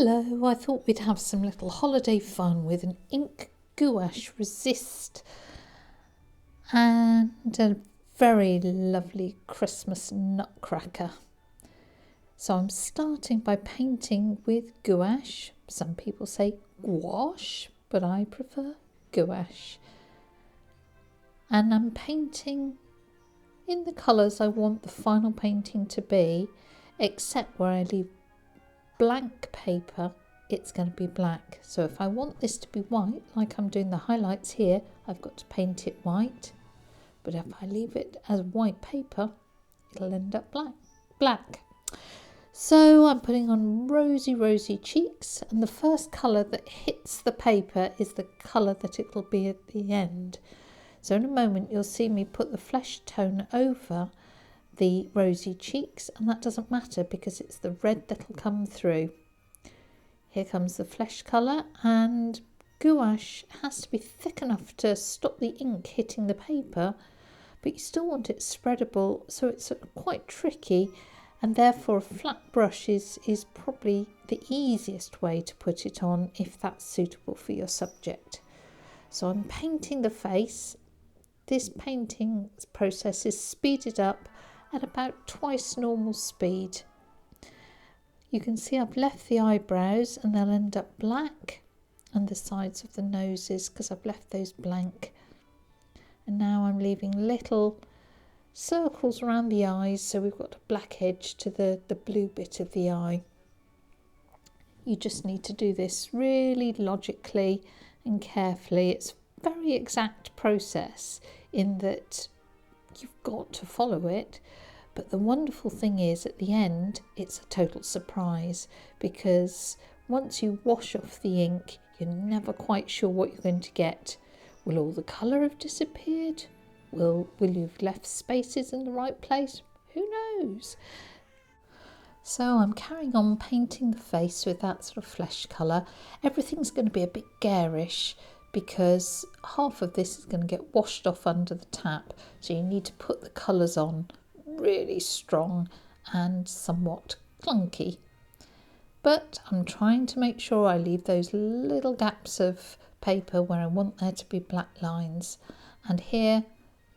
Hello, I thought we'd have some little holiday fun with an ink gouache resist and a very lovely Christmas nutcracker. So I'm starting by painting with gouache. Some people say gouache, but I prefer gouache. And I'm painting in the colours I want the final painting to be, except where I leave blank paper, it's going to be black. So if I want this to be white, like I'm doing the highlights here, I've got to paint it white. But if I leave it as white paper, it'll end up black. So I'm putting on rosy cheeks, and the first colour that hits the paper is the colour that it will be at the end. So in a moment you'll see me put the flesh tone over the rosy cheeks, and that doesn't matter because it's the red that'll come through. Here comes the flesh colour, and gouache has to be thick enough to stop the ink hitting the paper, but you still want it spreadable, so it's quite tricky, and therefore a flat brush is probably the easiest way to put it on if that's suitable for your subject. So I'm painting the face. This painting process is speeded up at about twice normal speed. You can see I've left the eyebrows and they'll end up black, and the sides of the noses because I've left those blank. And now I'm leaving little circles around the eyes, so we've got a black edge to the blue bit of the eye. You just need to do this really logically and carefully. It's a very exact process in that you've got to follow it, but the wonderful thing is at the end it's a total surprise, because once you wash off the ink you're never quite sure what you're going to get. Will all the colour have disappeared? Will you have left spaces in the right place? Who knows? So I'm carrying on painting the face with that sort of flesh colour. Everything's going to be a bit garish because half of this is going to get washed off under the tap, so you need to put the colours on really strong and somewhat clunky. But I'm trying to make sure I leave those little gaps of paper where I want there to be black lines. And here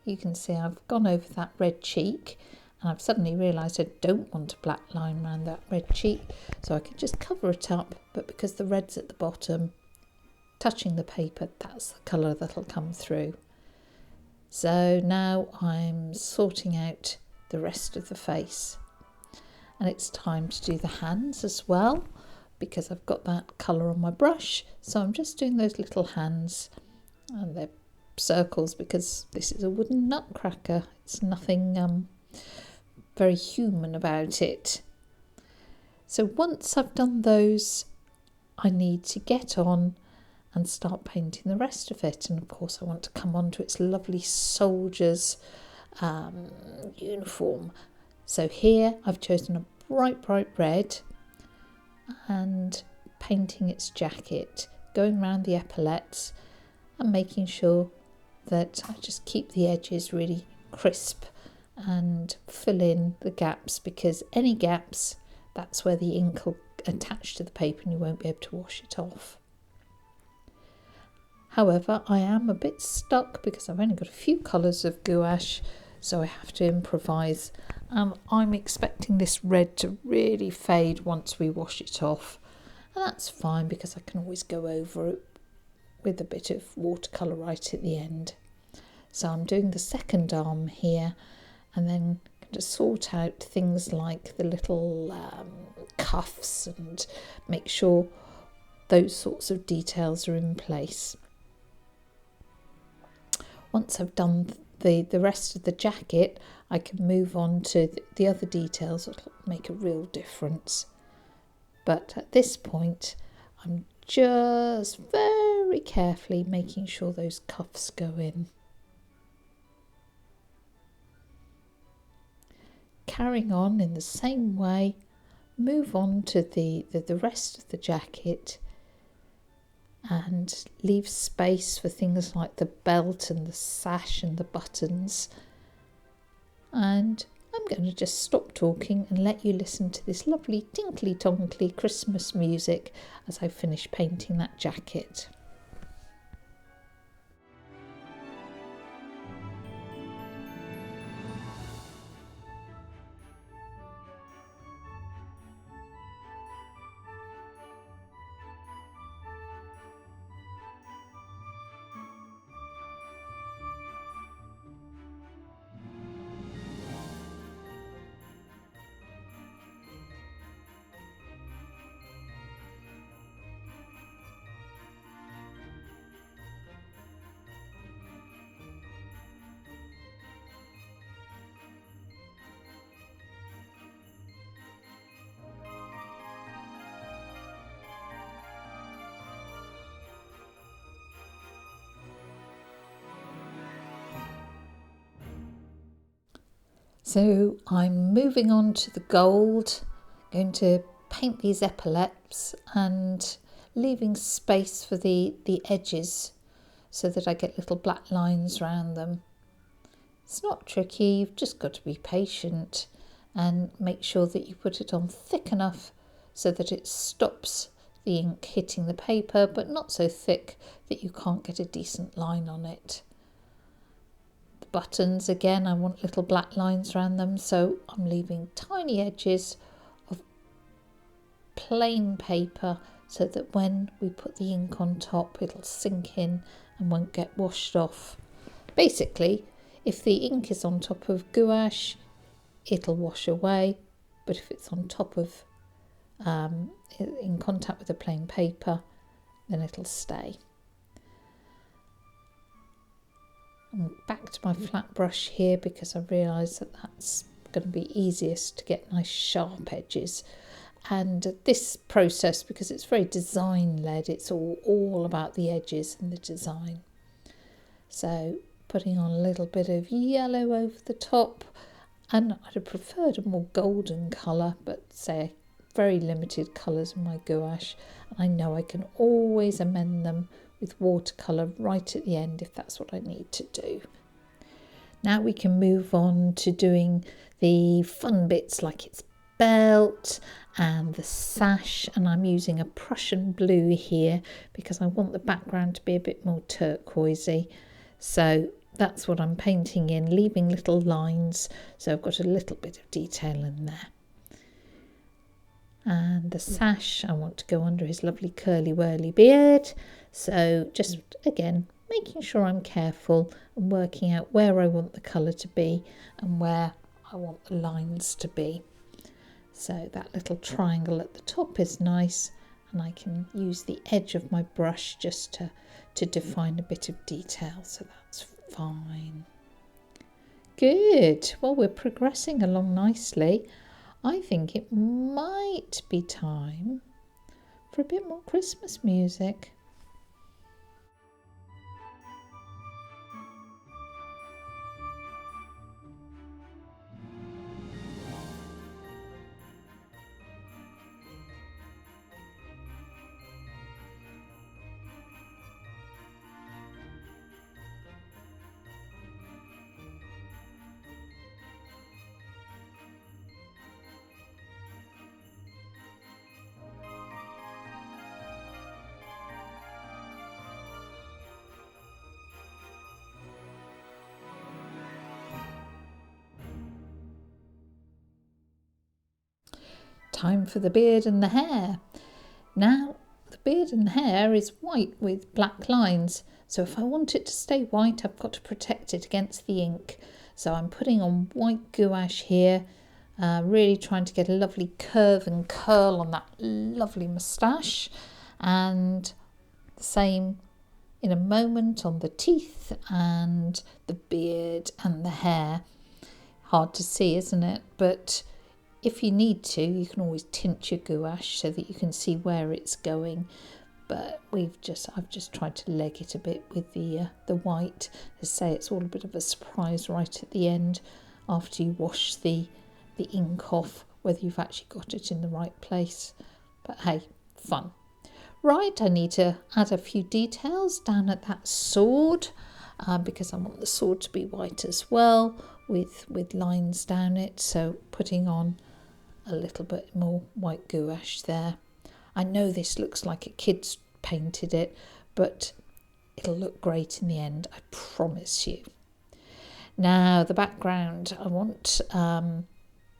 you can see I've gone over that red cheek, and I've suddenly realised I don't want a black line around that red cheek, so I could just cover it up, but because the red's at the bottom touching the paper, that's the colour that'll come through. So now I'm sorting out the rest of the face, and it's time to do the hands as well, because I've got that colour on my brush. So I'm just doing those little hands, and they're circles because this is a wooden nutcracker. It's nothing very human about it. So once I've done those, I need to get on and start painting the rest of it. And of course I want to come on to its lovely soldier's uniform. So here I've chosen a bright red and painting its jacket, going around the epaulets and making sure that I just keep the edges really crisp and fill in the gaps, because any gaps, that's where the ink will attach to the paper and you won't be able to wash it off. However, I am a bit stuck because I've only got a few colours of gouache, so I have to improvise. I'm expecting this red to really fade once we wash it off, and that's fine because I can always go over it with a bit of watercolour right at the end. So I'm doing the second arm here, and then going to sort out things like the little cuffs and make sure those sorts of details are in place. Once I've done the rest of the jacket, I can move on to the other details that will make a real difference. But at this point, I'm just very carefully making sure those cuffs go in. Carrying on in the same way, move on to the rest of the jacket and leave space for things like the belt and the sash and the buttons, and I'm going to just stop talking and let you listen to this lovely tinkly tonkly Christmas music as I finish painting that jacket. So I'm moving on to the gold, going to paint these epaulets and leaving space for the edges so that I get little black lines around them. It's not tricky, you've just got to be patient and make sure that you put it on thick enough so that it stops the ink hitting the paper, but not so thick that you can't get a decent line on it. Buttons, again, I want little black lines around them, so I'm leaving tiny edges of plain paper so that when we put the ink on top it'll sink in and won't get washed off. Basically, if the ink is on top of gouache it'll wash away, but if it's on top of in contact with the plain paper then it'll stay. I'm back to my flat brush here because I realise that that's going to be easiest to get nice sharp edges. And this process, because it's very design led, it's all about the edges and the design. So putting on a little bit of yellow over the top, and I'd have preferred a more golden colour, but say very limited colours in my gouache, and I know I can always amend them with watercolour right at the end if that's what I need to do. Now we can move on to doing the fun bits like its belt and the sash, and I'm using a Prussian blue here because I want the background to be a bit more turquoisey. So that's what I'm painting in, leaving little lines so I've got a little bit of detail in there. And the sash, I want to go under his lovely curly whirly beard. So just again, making sure I'm careful and working out where I want the colour to be and where I want the lines to be. So that little triangle at the top is nice, and I can use the edge of my brush just to define a bit of detail, so that's fine. Good, well we're progressing along nicely. I think it might be time for a bit more Christmas music. Time for the beard and the hair. Now, the beard and the hair is white with black lines, so if I want it to stay white, I've got to protect it against the ink. So I'm putting on white gouache here, really trying to get a lovely curve and curl on that lovely moustache, and the same in a moment on the teeth and the beard and the hair. Hard to see, isn't it? But if you need to, you can always tint your gouache so that you can see where it's going. But I've just tried to leg it a bit with the white. As I say, it's all a bit of a surprise right at the end after you wash the ink off, whether you've actually got it in the right place. But hey, fun. Right, I need to add a few details down at that sword because I want the sword to be white as well. with lines down it, so putting on a little bit more white gouache there. I know this looks like a kid's painted it, but it'll look great in the end, I promise you. Now the background, I want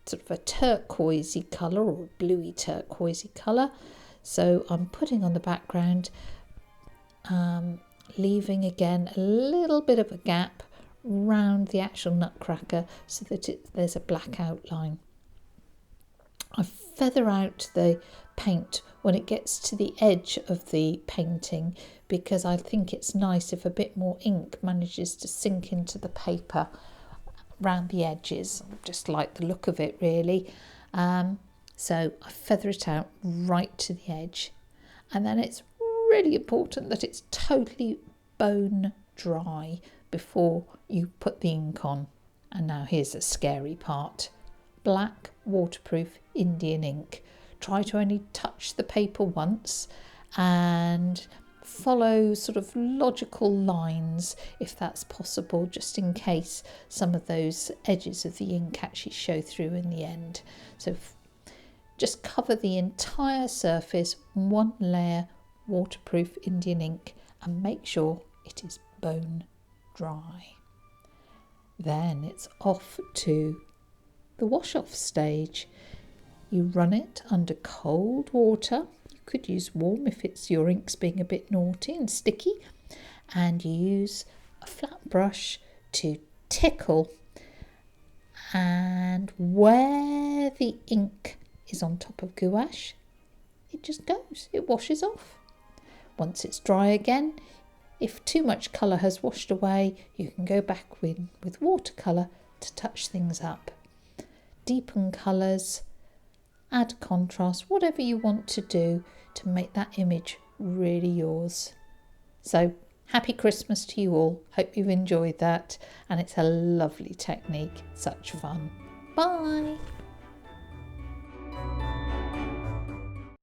sort of a turquoisey colour or bluey turquoisey colour, so I'm putting on the background, leaving again a little bit of a gap round the actual nutcracker so that there's a black outline. I feather out the paint when it gets to the edge of the painting, because I think it's nice if a bit more ink manages to sink into the paper around the edges. I just like the look of it, really. So I feather it out right to the edge, and then it's really important that it's totally bone dry before you put the ink on. And now here's a scary part. Black waterproof Indian ink. Try to only touch the paper once and follow sort of logical lines if that's possible, just in case some of those edges of the ink actually show through in the end. So just cover the entire surface, one layer waterproof Indian ink, and make sure it is bone dry. Then it's off to the wash-off stage. You run it under cold water. You could use warm if it's your ink's being a bit naughty and sticky, and you use a flat brush to tickle, and where the ink is on top of gouache, it just goes, it washes off. Once it's dry again, if too much colour has washed away, you can go back with watercolour to touch things up. Deepen colours, add contrast, whatever you want to do to make that image really yours. So happy Christmas to you all. Hope you've enjoyed that, and it's a lovely technique. Such fun. Bye.